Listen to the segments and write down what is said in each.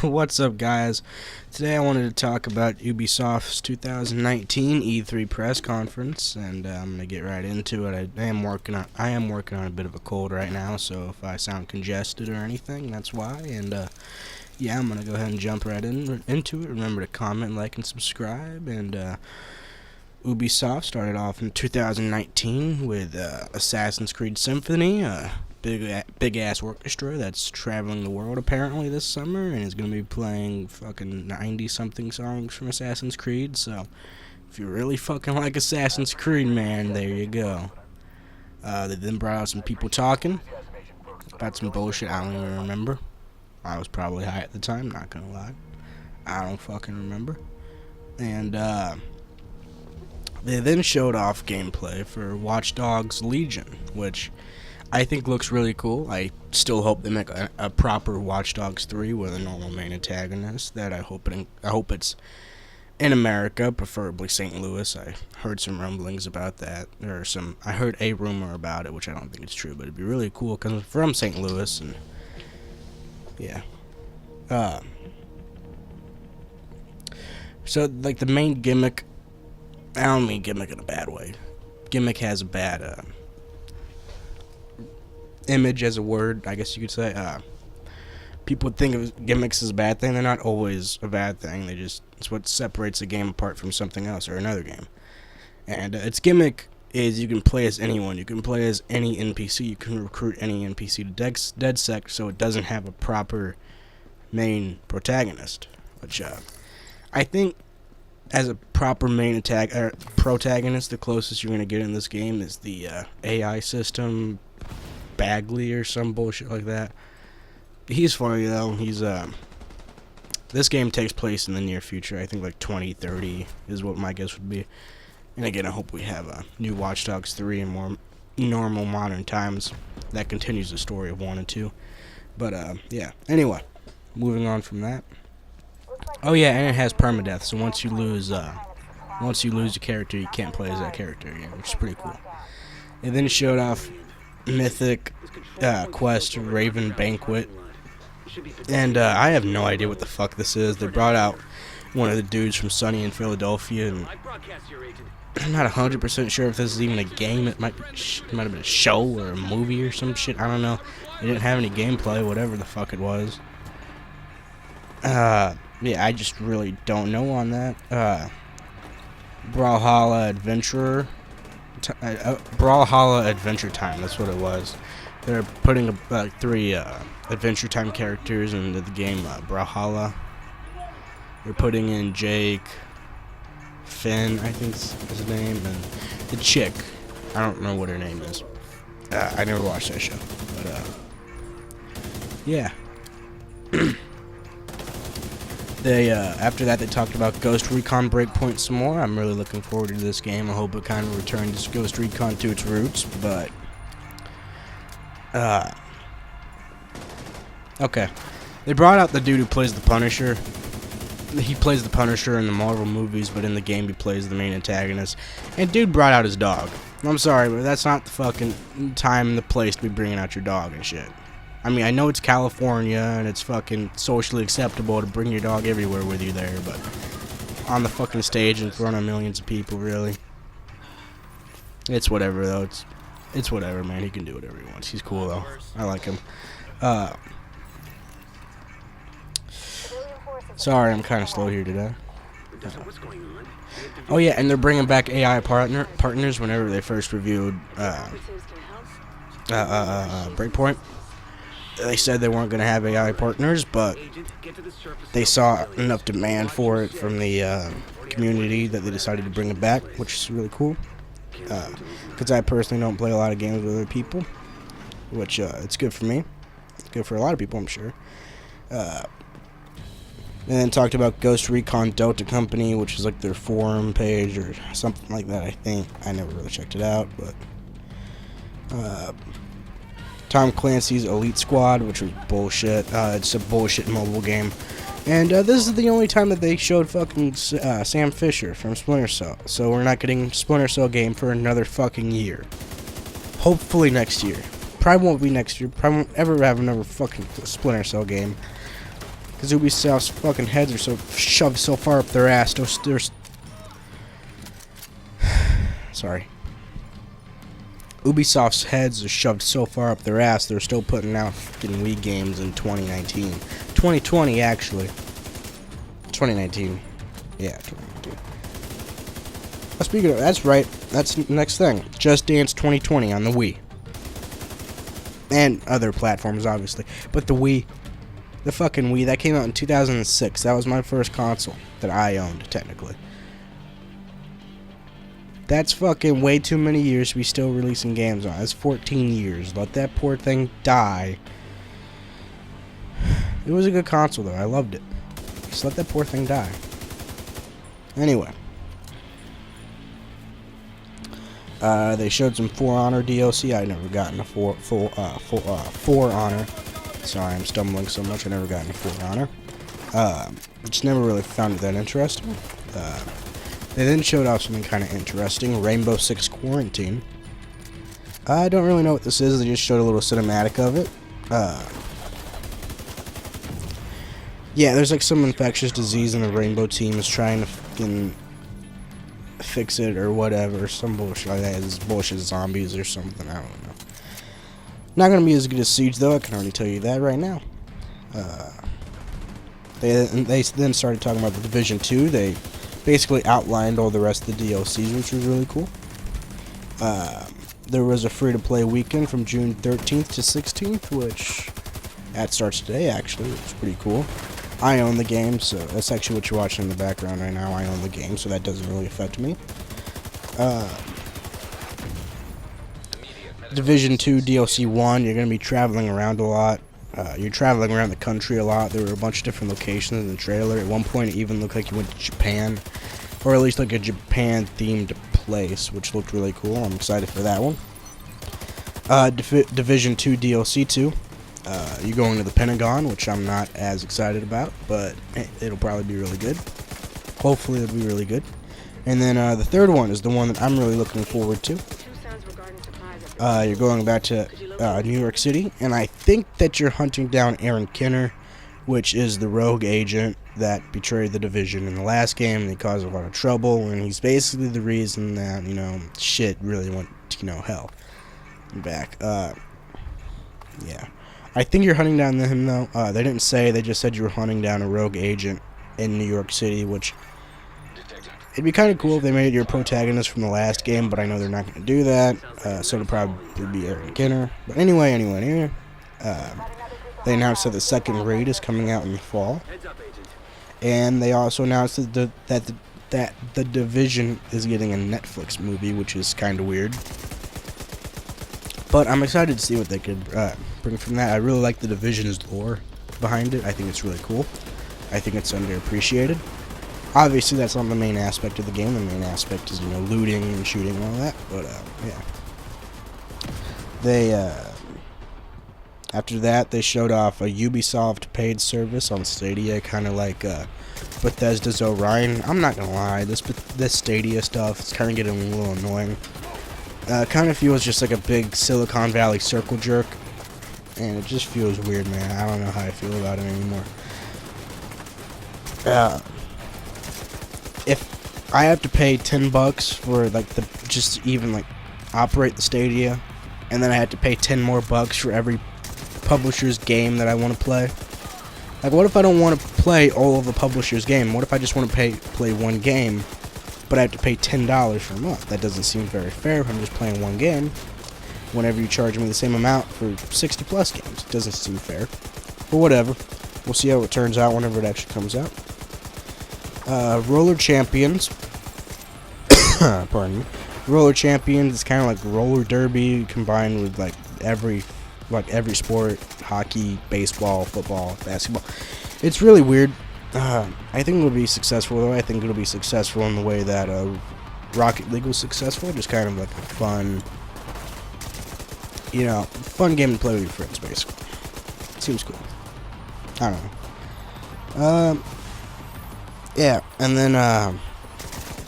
What's up, guys? Today I wanted to talk about Ubisoft's 2019 E3 press conference, and I'm gonna get right into it. I am working on a bit of a cold right now, so if I sound congested or anything, that's why. And yeah, I'm gonna go ahead and jump right into it. Remember to comment, like, and subscribe. And Ubisoft started off in 2019 with Assassin's Creed Symphony, big ass orchestra that's traveling the world apparently this summer, and is gonna be playing fucking 90 something songs from Assassin's Creed. So if you really fucking like Assassin's Creed, man, there you go. They then brought out some people talking about some bullshit I don't even remember. I was probably high at the time, not gonna lie. I don't fucking remember. And they then showed off gameplay for Watch Dogs Legion, which I think looks really cool. I still hope they make a proper Watch Dogs 3 with a normal main antagonist. That I hope it's in America, preferably St. Louis. I heard some rumblings about that, I heard a rumor about it, which I don't think it's true, but it'd be really cool because I'm from St. Louis, and yeah. So like the main gimmick, I don't mean gimmick in a bad way. Gimmick has a bad image as a word, I guess you could say. People think of gimmicks as a bad thing. They're not always a bad thing. It's what separates a game apart from something else or another game. And its gimmick is you can play as anyone. You can play as any NPC. You can recruit any NPC to DedSec, so it doesn't have a proper main protagonist. Which I think as a proper main protagonist, the closest you're going to get in this game is the AI system, Bagley or some bullshit like that. He's funny though. This game takes place in the near future. I think like 2030 is what my guess would be. And again, I hope we have a new Watch Dogs 3 in more normal modern times that continues the story of 1 and 2. But yeah. Anyway, moving on from that. Oh yeah, and it has permadeath. So once you lose a character, you can't play as that character again, which is pretty cool. And then it showed off Mythic Quest Raven Banquet, and I have no idea what the fuck this is. They brought out one of the dudes from Sunny in Philadelphia, and I'm not 100% sure if this is even a game. It might have been a show or a movie or some shit. I don't know. They didn't have any gameplay, whatever the fuck it was. Yeah, I just really don't know on that. Brawlhalla Adventurer. Brawlhalla Adventure Time, that's what it was. They're putting 3 Adventure Time characters into the game Brawlhalla. They're putting in Jake, Finn, I think is his name, and the chick. I don't know what her name is. I never watched that show, but yeah. They after that they talked about Ghost Recon Breakpoint some more. I'm really looking forward to this game. I hope it kind of returns Ghost Recon to its roots, but okay. They brought out the dude who plays the Punisher. He plays the Punisher in the Marvel movies, but in the game he plays the main antagonist. And dude brought out his dog. I'm sorry, but that's not the fucking time and the place to be bringing out your dog and shit. I mean, I know it's California and it's fucking socially acceptable to bring your dog everywhere with you there, but on the fucking stage in front of millions of people, really? It's whatever, though. It's whatever, man. He can do whatever he wants. He's cool, though. I like him. Sorry, I'm kind of slow here today. Oh, yeah, and they're bringing back AI partners whenever they first reviewed Breakpoint. They said they weren't going to have AI partners, but they saw enough demand for it from the community that they decided to bring it back, which is really cool. Because I personally don't play a lot of games with other people, which it's good for me. It's good for a lot of people, I'm sure. And then talked about Ghost Recon Delta Company, which is like their forum page or something like that, I think. I never really checked it out, but Tom Clancy's Elite Squad, which was bullshit. It's a bullshit mobile game. And this is the only time that they showed fucking Sam Fisher from Splinter Cell. So we're not getting Splinter Cell game for another fucking year. Hopefully next year. Probably won't be next year. Probably won't ever have another fucking Splinter Cell game. Because Ubisoft's fucking heads are so shoved so far up their ass. Sorry. Ubisoft's heads are shoved so far up their ass, they're still putting out fucking Wii games in 2019. 2020, actually. 2019. Yeah, 2019. Speaking of, that's right. That's the next thing. Just Dance 2020 on the Wii. And other platforms, obviously. But the Wii, the fucking Wii, that came out in 2006. That was my first console that I owned, technically. That's fucking way too many years to be still releasing games on. That's 14 years. Let that poor thing die. It was a good console, though. I loved it. Just let that poor thing die. Anyway. They showed some For Honor DLC. I never gotten a For Honor. Sorry, I'm stumbling so much. I never gotten a For Honor. Just never really found it that interesting. They then showed off something kind of interesting. Rainbow Six Quarantine. I don't really know what this is. They just showed a little cinematic of it. Yeah, there's like some infectious disease and the Rainbow team is trying to fucking fix it or whatever. Some bullshit like that. It's bullshit zombies or something. I don't know. Not going to be as good as Siege, though. I can already tell you that right now. They then started talking about the Division 2. They basically outlined all the rest of the DLCs, which was really cool. There was a free-to-play weekend from June 13th to 16th, which that starts today, actually. It's pretty cool. I own the game, so that's actually what you're watching in the background right now. I own the game, so that doesn't really affect me. Division 2 DLC 1, you're going to be traveling around a lot. You're traveling around the country a lot. There were a bunch of different locations in the trailer. At one point, it even looked like you went to Japan, or at least like a Japan-themed place, which looked really cool. I'm excited for that one. Division 2 DLC 2. You're going to the Pentagon, which I'm not as excited about, but it'll probably be really good. Hopefully it'll be really good. And then the third one is the one that I'm really looking forward to. You're going back to New York City, and I think that you're hunting down Aaron Kinner, which is the rogue agent that betrayed the Division in the last game, and he caused a lot of trouble, and he's basically the reason that, shit really went to, hell and back. Yeah. I think you're hunting down him, though. They didn't say, they just said you were hunting down a rogue agent in New York City, which it'd be kind of cool if they made it your protagonist from the last game, but I know they're not going to do that, so it'll probably be Aaron Kinner. But anyway, they announced that the second raid is coming out in the fall, and they also announced that the Division is getting a Netflix movie, which is kind of weird. But I'm excited to see what they could bring from that. I really like the Division's lore behind it. I think it's really cool. I think it's underappreciated. Obviously, that's not the main aspect of the game. The main aspect is, looting and shooting and all that. But, yeah. They, after that, they showed off a Ubisoft paid service on Stadia, kind of like Bethesda's Orion. I'm not going to lie, this Stadia stuff is kind of getting a little annoying. Kind of feels just like a big Silicon Valley circle jerk. And it just feels weird, man. I don't know how I feel about it anymore. If I have to pay $10 for just to even operate the Stadia, and then I have to pay $10 more for every publisher's game that I want to play. What if I don't want to play all of the publisher's game? What if I just want to play one game, but I have to pay $10 for a month? That doesn't seem very fair if I'm just playing one game. Whenever you charge me the same amount for 60 plus games, it doesn't seem fair. But whatever, we'll see how it turns out whenever it actually comes out. Roller Champions. Pardon me. Roller Champions is kind of like roller derby combined with every sport: hockey, baseball, football, basketball. It's really weird. I think it'll be successful, though. I think it'll be successful in the way that Rocket League was successful. Just kind of like a fun game to play with your friends, basically. Seems cool. I don't know. Yeah, and then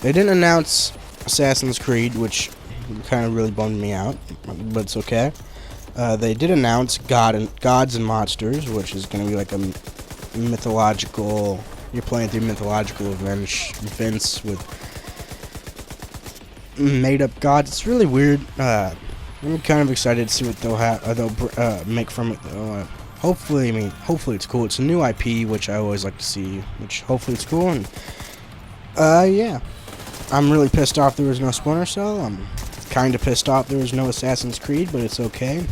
they didn't announce Assassin's Creed, which kind of really bummed me out, but it's okay. They did announce Gods and Monsters, which is going to be like mythological. You're playing through mythological events with made-up gods. It's really weird. I'm kind of excited to see what they'll make from it, though. Hopefully it's cool. It's a new IP, which I always like to see. Which hopefully it's cool. And yeah, I'm really pissed off there was no Splinter Cell. I'm kind of pissed off there was no Assassin's Creed, but it's okay.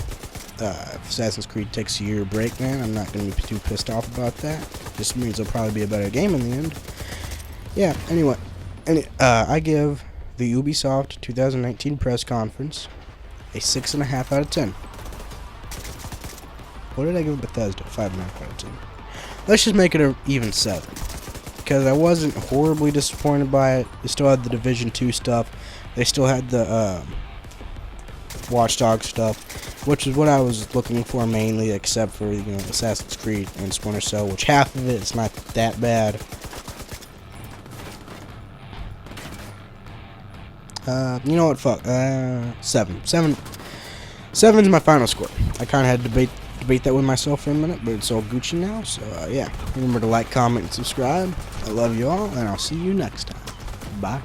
If Assassin's Creed takes a year break, man, I'm not going to be too pissed off about that. Just means it'll probably be a better game in the end. Yeah, anyway. I give the Ubisoft 2019 press conference a 6.5 out of 10. What did I give Bethesda? 5.5 out of 10. Let's just make it an even 7. Because I wasn't horribly disappointed by it. They still had the Division 2 stuff. They still had the Watch Dogs stuff, which is what I was looking for mainly, except for, you know, Assassin's Creed and Splinter Cell, which half of it is not that bad. You know what? Fuck. 7. 7's my final score. I kind of had to debate that with myself for a minute, but it's all Gucci now. So yeah, remember to like, comment, and subscribe. I love you all, and I'll see you next time. Bye.